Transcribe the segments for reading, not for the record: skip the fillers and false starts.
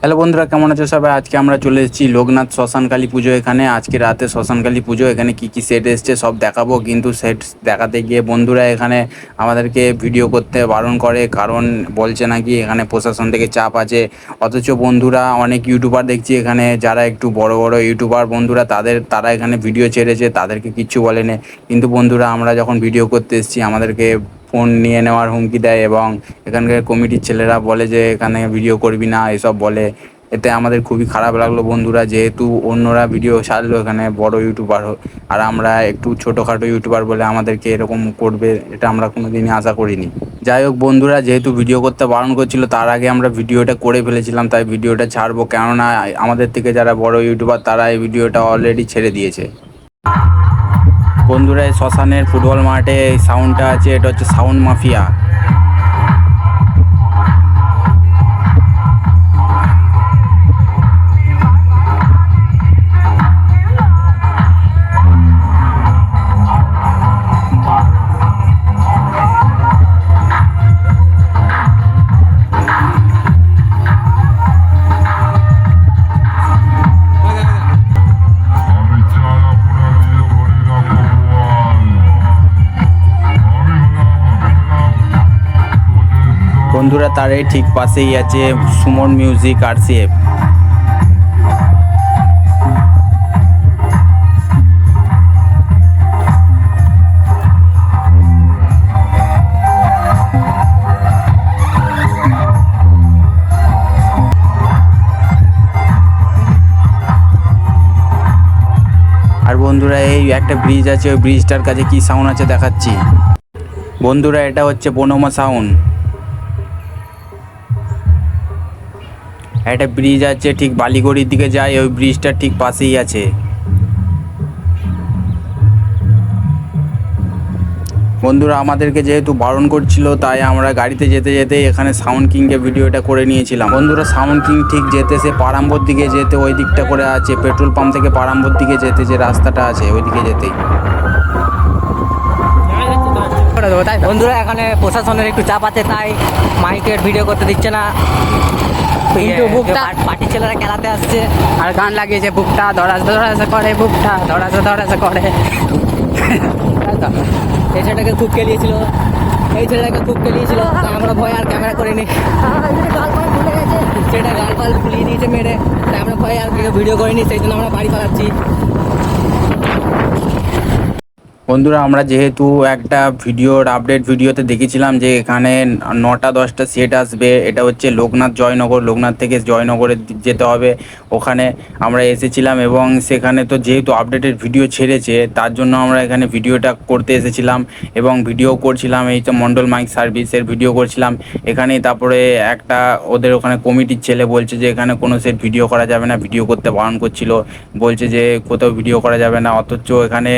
Hello বন্ধুরা, কেমন আছো সবাই? আজকে আমরা চলে এসেছি লোকনাথ শ্মশানকালী পুজো। এখানে আজকে রাতে শ্মশানকালী পুজো। এখানে কি কি সেট এসছে সব দেখাবো, কিন্তু সেট দেখাতে গিয়ে বন্ধুরা এখানে আমাদেরকে ভিডিও করতে বারণ করে, কারণ বলছে নাকি এখানে প্রশাসন থেকে চাপ আছে। অথচ বন্ধুরা অনেক ইউটিউবার দেখছি এখানে, যারা একটু বড় বড় ইউটিউবার বন্ধুরা, তারা এখানে ভিডিও ছেড়েছে, তাদেরকে কিচ্ছু বলেনি। কিন্তু বন্ধুরা আমরা যখন ভিডিও করতে এসেছি আমাদেরকে ফোন নিয়ে নেওয়ার হুমকি দেয়, এবং এখানকার কমিটির ছেলেরা বলে যে এখানে ভিডিও করবি না, এসব বলে। এতে আমাদের খুবই খারাপ লাগলো বন্ধুরা, যেহেতু অন্যরা ভিডিও ছাড়লো এখানে বড় ইউটিউবার, আর আমরা একটু ছোটোখাটো ইউটিউবার বলে আমাদেরকে এরকম করবে, এটা আমরা কোনোদিনই আশা করিনি। যাই হোক বন্ধুরা, যেহেতু ভিডিও করতে বারণ করছিল, তার আগে আমরা ভিডিওটা করে ফেলেছিলাম, তাই ভিডিওটা ছাড়বো। কেননা আমাদের থেকে যারা বড় ইউটিউবার তারা এই ভিডিওটা অলরেডি ছেড়ে দিয়েছে। বন্ধুরা, এই শ্মশানের ফুটবল মাঠে এই সাউন্ডটা আছে, এটা হচ্ছে সাউন্ড মাফিয়া। বন্ধুরা, তার এই ঠিক পাশেই আছে সুমন মিউজিক আরসিএফ। আর বন্ধুরা, এই একটা ব্রিজ আছে, ওই ব্রিজটার কাছে কি সাউন্ড আছে দেখাচ্ছি। বন্ধুরা, এটা হচ্ছে বনমা সাউন্ড। একটা ব্রিজ আছে ঠিক বালিগড়ির দিকে যায়, ওই ব্রিজটার ঠিক পাশেই আছে। বন্ধুরা, আমাদেরকে যেহেতু বারণ করছিল, তাই আমরা গাড়িতে যেতে যেতে এখানে সাউন্ড কিংকে ভিডিওটা করে নিয়েছিলাম। বন্ধুরা, সাউন্ড কিং ঠিক যেতে, সে পারাম্বর দিকে যেতে ওই দিকটা করে আছে, পেট্রোল পাম্প থেকে পারাম্বর দিকে যেতে যে রাস্তাটা আছে ওই দিকে যেতেই। বন্ধুরা, এখানে প্রশাসনের একটু চাপ আছে, তাই মাইকের ভিডিও করতে দিচ্ছে না। কিন্তু বুকটা পার্টির ছেলেরা খেলাতে আসছে আর গান লাগিয়েছে, বুকটা ধরাস ধরাস করে, বুকটা ধরাস ধরাস করে। এই ছেলেটাকে খুব খেলিয়েছিল, তাই আমরা ভয় আর ক্যামেরা করিনি। সেটা গাল পাল ফুলিয়ে দিয়েছে মেরে, তাই আমরা ভয় আর ভিডিও করিনি, সেই জন্য আমরা বাড়ি পালাচ্ছি। বন্ধুরা, আমরা যেহেতু একটা ভিডিওর আপডেট ভিডিওতে দেখেছিলাম যে এখানে 9টা-10টা সেট আসবে, এটা হচ্ছে লোকনাথ জয়নগর, লোকনাথ থেকে জয়নগরে যেতে হবে, ওখানে আমরা এসেছিলাম। এবং সেখানে তো যেহেতু আপডেটের ভিডিও ছেড়েছে, তার জন্য আমরা এখানে ভিডিওটা করতে এসেছিলাম এবং ভিডিও করছিলাম। এই তো মন্ডল মাইক সার্ভিসের ভিডিও করছিলাম এখানেই। তারপরে একটা ওদের ওখানে কমিটির ছেলে বলছে যে এখানে কোনো সেট ভিডিও করা যাবে না, ভিডিও করতে বারণ করছিল, বলছে যে কোথাও ভিডিও করা যাবে না। অথচ এখানে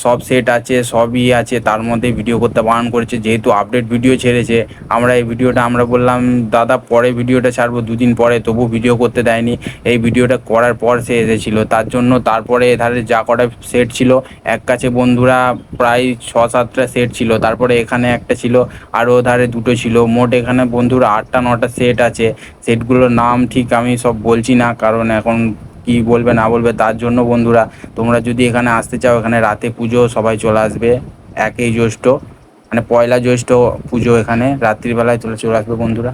সব সেট আছে, সবই আছে, তার মধ্যে ভিডিও করতে বারণ করেছে। যেহেতু আপডেট ভিডিও ছেড়েছে, আমরা এই ভিডিওটা আমরা বললাম দাদা পরে ভিডিওটা ছাড়বো, দুদিন পরে, তবু ভিডিও করতে দেয়নি। এই ভিডিওটা করার পর সে এসেছিলো, তার জন্য তারপরে এধারে যা কটা সেট ছিল, এক কাছে বন্ধুরা প্রায় 6-7টা সেট ছিল, তারপরে এখানে একটা ছিল, আর ওধারে দুটো ছিল। মোট এখানে বন্ধুরা 8টা-9টা সেট আছে। সেটগুলোর নাম ঠিক আমি সব বলছি না, কারণ এখন কি বলবে না বলবে, তার জন্য বন্ধুরা তোমরা যদি এখানে আসতে চাও, এখানে রাতে পুজো, সবাই চলে আসবে। 1ই জ্যৈষ্ঠ মানে 1লা জ্যৈষ্ঠ পুজো, এখানে রাত্রিবেলায় চলে আসবে বন্ধুরা।